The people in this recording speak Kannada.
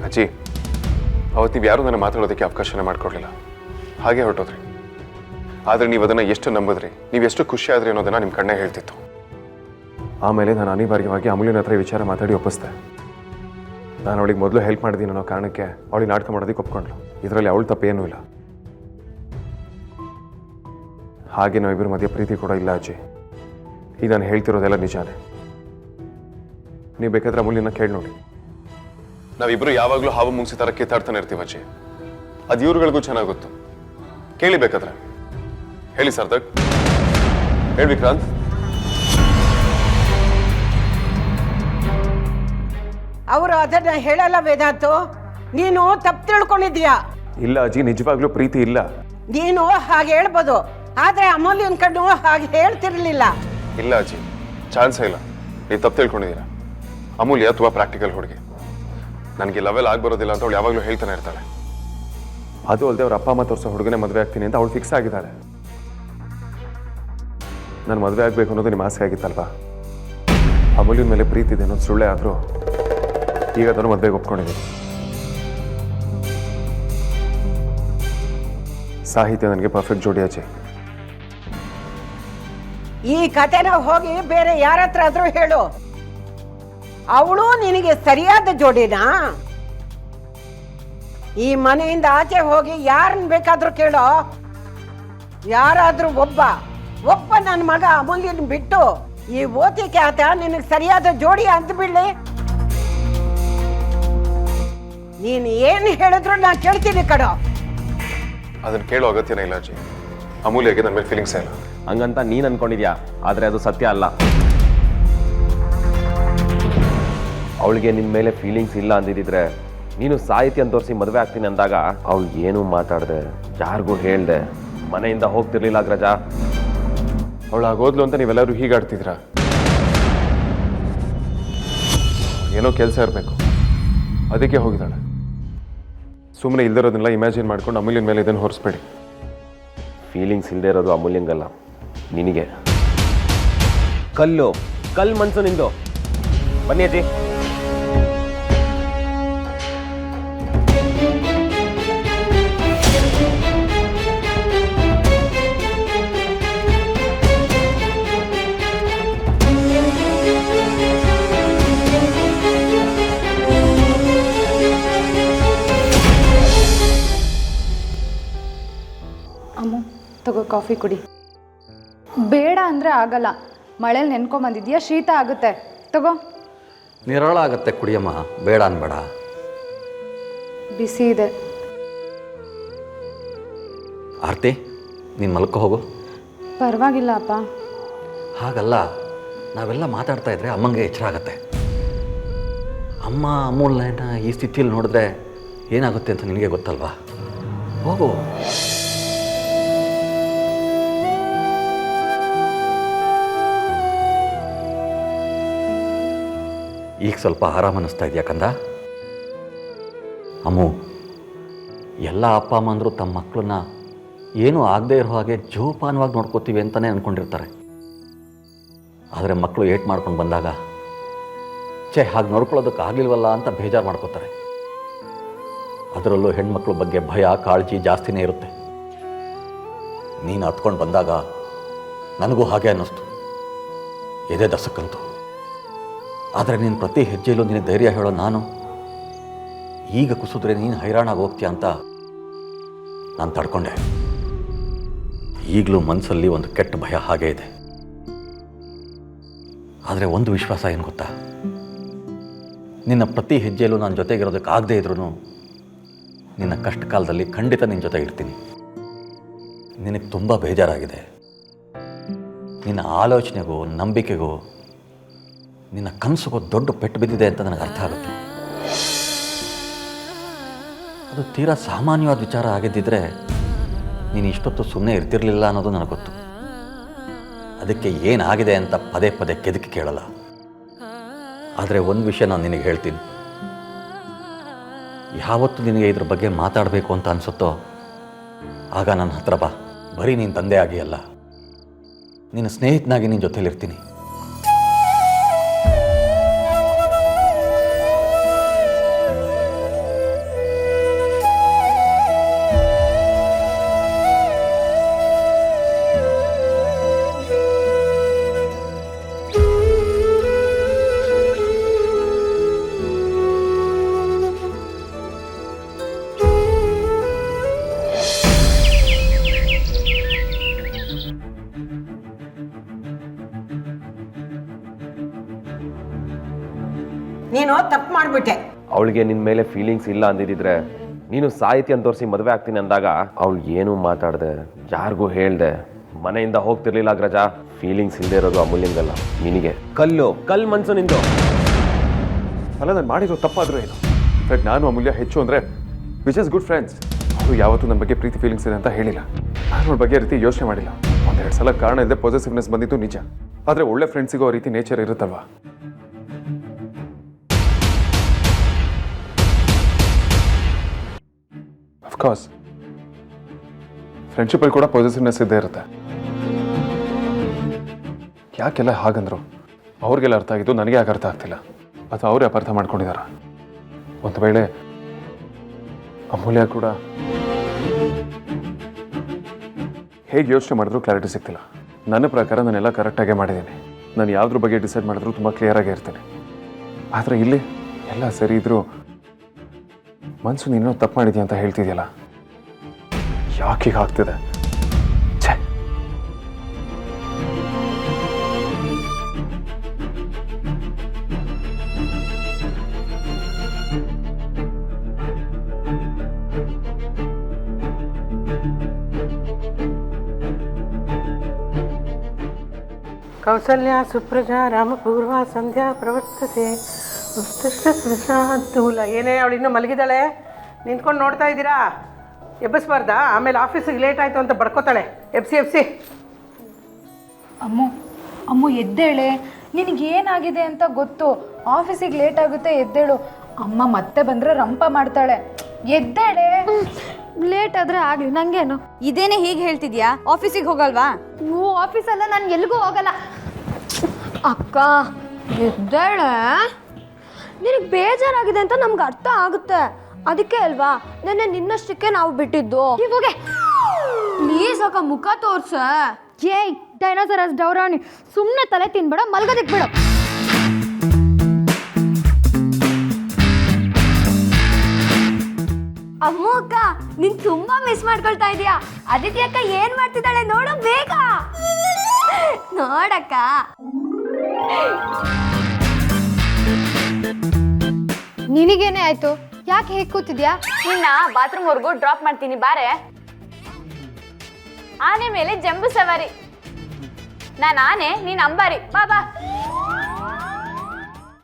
ಅಜ್ಜಿ, ಅವತ್ತು ನೀವು ಯಾರೂ ನನ್ನ ಮಾತಾಡೋದಕ್ಕೆ ಅವಕಾಶನ ಮಾಡಿಕೊಡ್ಲಿಲ್ಲ, ಹಾಗೆ ಹೊರಟೋದ್ರಿ. ಆದರೆ ನೀವು ಅದನ್ನು ಎಷ್ಟು ನಂಬಿದ್ರಿ, ನೀವು ಎಷ್ಟು ಖುಷಿ ಆದ್ರಿ ಅನ್ನೋದನ್ನು ನಿಮ್ಮ ಕಣ್ಣೇ ಹೇಳ್ತಿತ್ತು. ಆಮೇಲೆ ನಾನು ಅನಿವಾರ್ಯವಾಗಿ ಅಮೂಲ್ಯನ ಹತ್ರ ವಿಚಾರ ಮಾತಾಡಿ ಒಪ್ಪಿಸ್ದೆ. ನಾನು ಅವಳಿಗೆ ಮೊದಲು ಹೆಲ್ಪ್ ಮಾಡಿದ್ದೀನಿ ಅನ್ನೋ ಕಾರಣಕ್ಕೆ ಅವಳಿಗೆ ನಾಟಕ ಮಾಡೋದಕ್ಕೆ ಒಪ್ಕೊಂಡ್ಳು. ಇದರಲ್ಲಿ ಅವಳು ತಪ್ಪೇನೂ ಇಲ್ಲ. ಹಾಗೆ ನಾವಿಬ್ಬರ ಮಧ್ಯೆ ಪ್ರೀತಿ ಕೂಡ ಇಲ್ಲ ಅಜ್ಜಿ. ಈಗ ನಾನು ಹೇಳ್ತಿರೋದೆಲ್ಲ ನಿಜಾನೇ. ನೀವು ಬೇಕಾದ್ರೆ ಅಮೂಲ್ಯನ ಕೇಳಿ ನೋಡಿ. ನಾವಿಬ್ಬರು ಯಾವಾಗಲೂ ಹಾವು ಮುಂಗ್ಸಿ ಥರ ಕಿತ್ತಾಡ್ತಾನೆ ಇರ್ತೀವಿ ಅಜ್ಜಿ. ಅದು ಇವ್ರುಗಳಿಗೂ ಚೆನ್ನಾಗಿ ಗೊತ್ತು. ಕೇಳಿ ಬೇಕಾದ್ರೆ. ಹೇಳಿ ಸಾರ್ಥಕ್, ಹೇಳಿ ವಿಕ್ರಾಂತ್. ಅವರು ಅದನ್ನ ಹೇಳಲ್ಲ ವೇದಾಂತು, ನೀನು ತಪ್ಪು ತಿಳ್ಕೊಂಡಿದ್ಯಾ. ಇಲ್ಲ ಅಜ್ಜಿ, ನಿಜವಾಗ್ಲೂ ಪ್ರೀತಿ ಇಲ್ಲ. ನೀನು ಹಾಗೆ ಹೇಳ್ಬೋದು, ಆದ್ರೆ ಅಮೂಲ್ಯನ ಕಣ್ಣು ಹಾಗೆ ಹೇಳ್ತಿರ್ಲಿಲ್ಲ. ಇಲ್ಲ ಅಜ್ಜಿ, ಚಾನ್ಸೇ ಇಲ್ಲ. ನೀವು ತಪ್ಪು ತಿಳ್ಕೊಂಡಿದ್ದೀರಾ. ಅಮೂಲ್ಯ ತುಂಬ ಪ್ರಾಕ್ಟಿಕಲ್ ಹುಡುಗಿ. ನನಗೆ ಲೆವೆಲ್ ಆಗಿ ಬರೋದಿಲ್ಲ ಅಂತ ಅವಳು ಯಾವಾಗಲೂ ಹೇಳ್ತಾನೆ ಇರ್ತಾಳೆ. ಅದು ಅಲ್ಲದೆ ಅವ್ರ ಅಪ್ಪ ಅಮ್ಮ ತೋರಿಸೋ ಹುಡುಗನೇ ಮದುವೆ ಆಗ್ತೀನಿ ಅಂತ ಅವಳು ಫಿಕ್ಸ್ ಆಗಿದ್ದಾಳೆ. ನಾನು ಮದುವೆ ಆಗಬೇಕು ಅನ್ನೋದು ನಿಮ್ಮ ಆಸೆ ಆಗಿತ್ತಲ್ವಾ? ಅಮೂಲ್ಯನ ಮೇಲೆ ಪ್ರೀತಿ ಇದೆ ಅನ್ನೋದು ಸುಳ್ಳೆ ಆದರೂ ಈಗ ಅದನ್ನು ಮದುವೆಗೆ ಒಪ್ಕೊಂಡಿದ್ದೀನಿ. ಸಾಹಿತ್ಯ ನನಗೆ ಪರ್ಫೆಕ್ಟ್ ಜೋಡಿ ಅಜ್ಜಿ. ಈ ಕಥೆನ ಹೋಗಿ ಬೇರೆ ಯಾರ ಹತ್ರ ಆದ್ರೂ ಹೇಳು. ಅವಳು ನಿನಗೆ ಸರಿಯಾದ ಜೋಡಿನಾ? ಈ ಮನೆಯಿಂದ ಆಚೆ ಹೋಗಿ ಯಾರನ್ನ ಬೇಕಾದ್ರೂ ಕೇಳೋ. ಯಾರಾದ್ರೂ ಒಬ್ಬ ನನ್ನ ಮಗ ಅಮೂಲ್ಯನ ಬಿಟ್ಟು ಈ ಓತಿಕೆ ಆತ ನಿನಗೆ ಸರಿಯಾದ ಜೋಡಿ ಅಂತ ಬಿಡ್ಲಿ. ನೀನು ಏನು ಹೇಳಿದ್ರು ನಾನು ಕೇಳ್ತೀನಿ ಕಡೋ. ಅದನ್ನು ಕೇಳೋ ಅಗತ್ಯನೇ ಇಲ್ಲ ಅಜ್ಜಿ. ಅಮೂಲ್ಯಗೆ ನನ್ನ ಮೇಲೆ ಫೀಲಿಂಗ್ಸೇ ಇಲ್ಲ. ಹಂಗಂತ ನೀನು ಅನ್ಕೊಂಡಿದ್ಯಾ, ಆದರೆ ಅದು ಸತ್ಯ ಅಲ್ಲ. ಅವಳಿಗೆ ನಿನ್ನ ಮೇಲೆ ಫೀಲಿಂಗ್ಸ್ ಇಲ್ಲ ಅಂದಿದ್ದಿದ್ರೆ ನೀನು ಸಾಹಿತ್ಯ ತೋರಿಸಿ ಮದುವೆ ಆಗ್ತೀನಿ ಅಂದಾಗ ಅವಳು ಏನೂ ಮಾತಾಡದೆ ಯಾರಿಗೂ ಹೇಳ್ದೆ ಮನೆಯಿಂದ ಹೋಗ್ತಿರ್ಲಿಲ್ಲ ಅಗ್ರಜ. ಅವಳು ಆಗೋದ್ಲು ಅಂತ ನೀವೆಲ್ಲರೂ ಹೀಗಾಡ್ತಿದ್ರ. ಏನೋ ಕೆಲಸ ಇರಬೇಕು, ಅದಕ್ಕೆ ಹೋಗಿದ್ದಾಳೆ. ಸುಮ್ಮನೆ ಇಲ್ದಿರೋದನ್ನೆಲ್ಲ ಇಮ್ಯಾಜಿನ್ ಮಾಡ್ಕೊಂಡು ಅಮೂಲ್ಯನ ಮೇಲೆ ಇದನ್ನು ಹೊರಿಸ್ಬೇಡಿ. ಫೀಲಿಂಗ್ಸ್ ಇಲ್ಲದೆ ಇರೋದು ಅಮೂಲ್ಯಂಗಲ್ಲ, ನಿನಗೆ. ಕಲ್ಲು ಮನ್ಸು ನಿಂದು. ಬನ್ನಿ ಅಜ್ಜಿ. ಅಮ್ಮ ತಗೋ ಕಾಫಿ ಕುಡಿ. ಬೇಡ ಅಂದರೆ ಆಗಲ್ಲ, ಮಳೇಲಿ ನೆನ್ಕೊಂಬಂದಿದ್ಯಾ, ಶೀತ ಆಗುತ್ತೆ. ತಗೋ. ನಿರಾಳ ಆಗತ್ತೆ, ಕುಡಿಯಮ್ಮ. ಬೇಡ ಅನ್ಬೇಡ. ಬಿಸಿ ಇದೆ. ಆರ್ತಿ, ನೀನು ಮಲ್ಕೊ ಹೋಗು. ಪರವಾಗಿಲ್ಲ ಅಪ್ಪ. ಹಾಗಲ್ಲ, ನಾವೆಲ್ಲ ಮಾತಾಡ್ತಾ ಇದ್ರೆ ಅಮ್ಮಂಗೆ ಎಚ್ಚರ ಆಗತ್ತೆ. ಅಮ್ಮ ಅಮೂಲ್ಯನ ಈ ಸ್ಥಿತಿಯಲ್ಲಿ ನೋಡಿದ್ರೆ ಏನಾಗುತ್ತೆ ಅಂತ ನಿನಗೆ ಗೊತ್ತಲ್ವಾ? ಹೋಗು. ಈಗ ಸ್ವಲ್ಪ ಆರಾಮ ಅನ್ನಿಸ್ತಾ ಇದೆಯಾ ಕಂದ? ಅಮ್ಮು, ಎಲ್ಲ ಅಪ್ಪ ಅಮ್ಮಂದರು ತಮ್ಮ ಮಕ್ಕಳನ್ನ ಏನೂ ಆಗದೇ ಇರೋ ಹಾಗೆ ಜೋಪಾನವಾಗಿ ನೋಡ್ಕೋತೀವಿ ಅಂತಲೇ ಅಂದ್ಕೊಂಡಿರ್ತಾರೆ. ಆದರೆ ಮಕ್ಕಳು ಏಟ್ ಮಾಡ್ಕೊಂಡು ಬಂದಾಗ ಹಾಗೆ ನೋಡ್ಕೊಳ್ಳೋದಕ್ಕೆ ಆಗಲಿಲ್ವಲ್ಲ ಅಂತ ಬೇಜಾರು ಮಾಡ್ಕೋತಾರೆ. ಅದರಲ್ಲೂ ಹೆಣ್ಮಕ್ಳ ಬಗ್ಗೆ ಭಯ ಕಾಳಜಿ ಜಾಸ್ತಿನೇ ಇರುತ್ತೆ. ನೀನು ಹತ್ಕೊಂಡು ಬಂದಾಗ ನನಗೂ ಹಾಗೆ ಅನ್ನಿಸ್ತು, ಎದೆ ದಸಕ್ಕಂತು. ಆದರೆ ನೀನು ಪ್ರತಿ ಹೆಜ್ಜೆಯಲ್ಲೂ ನಿನಗೆ ಧೈರ್ಯ ಹೇಳೋ ನಾನು ಈಗ ಕುಸಿದ್ರೆ ನೀನು ಹೈರಾಣಾಗಿ ಹೋಗ್ತೀಯ ಅಂತ ನಾನು ತಡ್ಕೊಂಡೆ. ಈಗಲೂ ಮನಸ್ಸಲ್ಲಿ ಒಂದು ಕೆಟ್ಟ ಭಯ ಹಾಗೇ ಇದೆ. ಆದರೆ ಒಂದು ವಿಶ್ವಾಸ ಏನು ಗೊತ್ತಾ? ನಿನ್ನ ಪ್ರತಿ ಹೆಜ್ಜೆಯಲ್ಲೂ ನಾನು ಜೊತೆಗಿರೋದಕ್ಕೆ ಆಗದೇ ಇದ್ರೂ ನಿನ್ನ ಕಷ್ಟ ಕಾಲದಲ್ಲಿ ಖಂಡಿತ ನಿನ್ನ ಜೊತೆ ಇರ್ತೀನಿ. ನಿನಗೆ ತುಂಬ ಬೇಜಾರಾಗಿದೆ. ನಿನ್ನ ಆಲೋಚನೆಗೂ ನಂಬಿಕೆಗೂ ನಿನ್ನ ಕನಸಿಗೂ ದೊಡ್ಡ ಪೆಟ್ಟು ಬಿದ್ದಿದೆ ಅಂತ ನನಗೆ ಅರ್ಥ ಆಗುತ್ತೆ. ಅದು ತೀರಾ ಸಾಮಾನ್ಯವಾದ ವಿಚಾರ ಆಗಿದ್ದಿದ್ರೆ ನೀನು ಇಷ್ಟೊತ್ತು ಸುಮ್ಮನೆ ಇರ್ತಿರಲಿಲ್ಲ ಅನ್ನೋದು ನನಗೆ ಗೊತ್ತು. ಅದಕ್ಕೆ ಏನಾಗಿದೆ ಅಂತ ಪದೇ ಪದೇ ಕೆದಕಿ ಕೇಳಲ್ಲ. ಆದರೆ ಒಂದು ವಿಷಯ ನಾನು ನಿನಗೆ ಹೇಳ್ತೀನಿ. ಯಾವತ್ತು ನಿನಗೆ ಇದ್ರ ಬಗ್ಗೆ ಮಾತಾಡಬೇಕು ಅಂತ ಅನಿಸುತ್ತೋ ಆಗ ನನ್ನ ಹತ್ರ ಬಾ. ಬರೀ ನೀನು ತಂದೆ ಆಗಿ ಅಲ್ಲ, ನಿನ್ನ ಸ್ನೇಹಿತನಾಗಿ ನಿನ್ನ ಜೊತೆಲಿರ್ತೀನಿ. ನೀನು ತಪ್ಪು ಮಾಡ್ಬಿಟ್ಟೆ. ಅವಳಿಗೆ ನಿನ್ನ ಮೇಲೆ ಫೀಲಿಂಗ್ಸ್ ಇಲ್ಲ ಅಂದಿದ್ರೆ ನೀನು ಸಾಹಿತಿ ಅಂತ ತೋರಿಸಿ ಮದುವೆ ಆಗ್ತೀನಿ ಅಂದಾಗ ಅವಳು ಏನೂ ಮಾತಾಡ್ದೆ, ಯಾರಿಗೂ ಹೇಳ್ದೆ, ಮನೆಯಿಂದ ಹೋಗ್ತಿರ್ಲಿಲ್ಲ ಅಗ್ರಜ. ಫೀಲಿಂಗ್ಸ್ ಇಲ್ಲದೆ ಇರೋದು ಅಮೂಲ್ಯಂಗಲ್ಲ, ನಿನಗೆ ಕಲ್ ಮನ್ಸು ನಿಂದು. ಅಲ್ಲ, ನಾನು ಮಾಡಿರೋ ತಪ್ಪಾದರೂ ಏನು? ಬಟ್ ನಾನು ಅಮೂಲ್ಯ ಹೆಚ್ಚು ಅಂದರೆ ವಿಚ್ ಇಸ್ ಗುಡ್ ಫ್ರೆಂಡ್ಸ್. ಅವರು ಯಾವತ್ತೂ ನನ್ನ ಬಗ್ಗೆ ಪ್ರೀತಿ ಫೀಲಿಂಗ್ಸ್ ಇದೆ ಅಂತ ಹೇಳಿಲ್ಲ. ನಾನು ಅವ್ರ ಬಗ್ಗೆ ರೀತಿ ಯೋಚನೆ ಮಾಡಿಲ್ಲ. ಒಂದೆರಡು ಸಲ ಕಾರಣ ಇಲ್ಲದೆ ಪಾಸಿಟಿವ್ನೆಸ್ ಬಂದಿದ್ದು ನಿಜ. ಆದರೆ ಒಳ್ಳೆ ಫ್ರೆಂಡ್ಸಿಗೂ ಆ ರೀತಿ ನೇಚರ್ ಇರುತ್ತಲ್ವಾ? ಅಫ್ಕೋರ್ಸ್ ಫ್ರೆಂಡ್ಶಿಪ್ಪಲ್ಲಿ ಕೂಡ ಪಾಸಿಟಿವ್ನೆಸ್ ಇದ್ದೇ ಇರುತ್ತೆ. ಯಾಕೆಲ್ಲ ಹಾಗಂದ್ರು? ಅವ್ರಿಗೆಲ್ಲ ಅರ್ಥ ಆಗಿದ್ದು ನನಗೆ ಯಾಕೆ ಅರ್ಥ ಆಗ್ತಿಲ್ಲ? ಅಥವಾ ಅವರೇ ಅಪಾರ್ಥ ಮಾಡ್ಕೊಂಡಿದಾರ? ಒಂದು ವೇಳೆ ಅಮೂಲ್ಯ ಕೂಡ ಹೇಗೆ ಯೋಚನೆ ಮಾಡಿದ್ರು ಕ್ಲಾರಿಟಿ ಸಿಗ್ತಿಲ್ಲ. ನನ್ನ ಪ್ರಕಾರ ನಾನೆಲ್ಲ ಕರೆಕ್ಟಾಗೇ ಮಾಡಿದ್ದೀನಿ. ನಾನು ಯಾವುದ್ರ ಬಗ್ಗೆ ಡಿಸೈಡ್ ಮಾಡಿದ್ರು ತುಂಬ ಕ್ಲಿಯರಾಗೇ ಇರ್ತೀನಿ. ಆದರೆ ಇಲ್ಲಿ ಎಲ್ಲ ಸರಿ ಇದ್ರೂ ಮನಸ್ಸು ನೀನು ತಪ್ಪು ಮಾಡಿದ್ಯಾ ಅಂತ ಹೇಳ್ತಿದ್ಯಲ್ಲ, ಯಾಕೆ ಹೀಗೆ ಆಗ್ತಿದೆ? ಛೇ, ಕೌಸಲ್ಯ ಸುಪ್ರಜಾ ರಾಮಪೂರ್ವ ಸಂಧ್ಯಾ ಪ್ರವರ್ತತೆ ಉತ್ಕೃಷ್ಟೂಲ. ಏನೇ ಅವಳು ಇನ್ನೂ ಮಲಗಿದ್ದಾಳೆ, ನಿಂತ್ಕೊಂಡು ನೋಡ್ತಾ ಇದ್ದೀರಾ? ಎಬ್ಬಿಸ್ಬಾರ್ದಾ? ಆಮೇಲೆ ಆಫೀಸಿಗೆ ಲೇಟ್ ಆಯಿತು ಅಂತ ಬಡ್ಕೋತಾಳೆ. ಎಬ್ಸಿ. ಅಮ್ಮು ಎದ್ದೇಳೆ, ನಿನಗೇನಾಗಿದೆ ಅಂತ ಗೊತ್ತು. ಆಫೀಸಿಗೆ ಲೇಟ್ ಆಗುತ್ತೆ, ಎದ್ದೇಳು. ಅಮ್ಮ ಮತ್ತೆ ಬಂದರೆ ರಂಪ ಮಾಡ್ತಾಳೆ. ಎದ್ದೇಳೆ. ಲೇಟ್ ಆದರೆ ಆಗಲಿ, ನಂಗೇನು. ಇದೇನೇ ಹೀಗೆ ಹೇಳ್ತಿದ್ಯಾ? ಆಫೀಸಿಗೆ ಹೋಗಲ್ವಾ? ಆಫೀಸಲ್ಲ, ನಾನು ಎಲ್ಲಿಗೂ ಹೋಗಲ್ಲ. ಅಕ್ಕ ಎದ್ದೇಳೆ. ನಿನಗೆ ಬೇಜಾರಾಗಿದೆ ಅಂತ ನಮ್ಗೆ ಅರ್ಥ ಆಗುತ್ತೆ. ಅದಕ್ಕೆ ಅಲ್ವಾ ನಿನ್ನಷ್ಟಕ್ಕೆ ನಾವು ಬಿಟ್ಟಿದ್ದು. ಹೋಗೆ ಪ್ಲೀಸ್ ಅಕ್ಕ, ಮುಖ ತೋರ್ಸ. ಏಯ್ ಡೈನೋಸರಸ್ ಡೌರಾಣಿ, ಸುಮ್ಮನೆ ತಲೆ ತಿನ್ಬೇಡ, ಮಲ್ಗೋದಕ್ಕೆ ಬಿಡು. ಅಮ್ಮು ಅಕ್ಕ, ನೀನ್ ತುಂಬಾ ಮಿಸ್ ಮಾಡ್ಕೊಳ್ತಾ ಇದೀಯಾ. ಆದಿತ್ಯ ಅಕ್ಕ ಏನ್ ಮಾಡ್ತಿದ್ದಾಳೆ ನೋಡು ಬೇಗ. ನೋಡಕ್ಕ. ನಿನಗೇನೆ ಆಯ್ತು? ಯಾಕೆ ಹೇಗೆ ಕೂತಿದ್ಯಾ? ನಿನ್ನ ಬಾತ್ರೂಮ್ ವರ್ಗೂ ಡ್ರಾಪ್ ಮಾಡ್ತೀನಿ ಬಾರೆ. ಆನೆ ಮೇಲೆ ಜಂಬು ಸವಾರಿ. ನಾನು ಆನೆ, ನೀನ್ ಅಂಬಾರಿ. ಬಾ ಬಾ.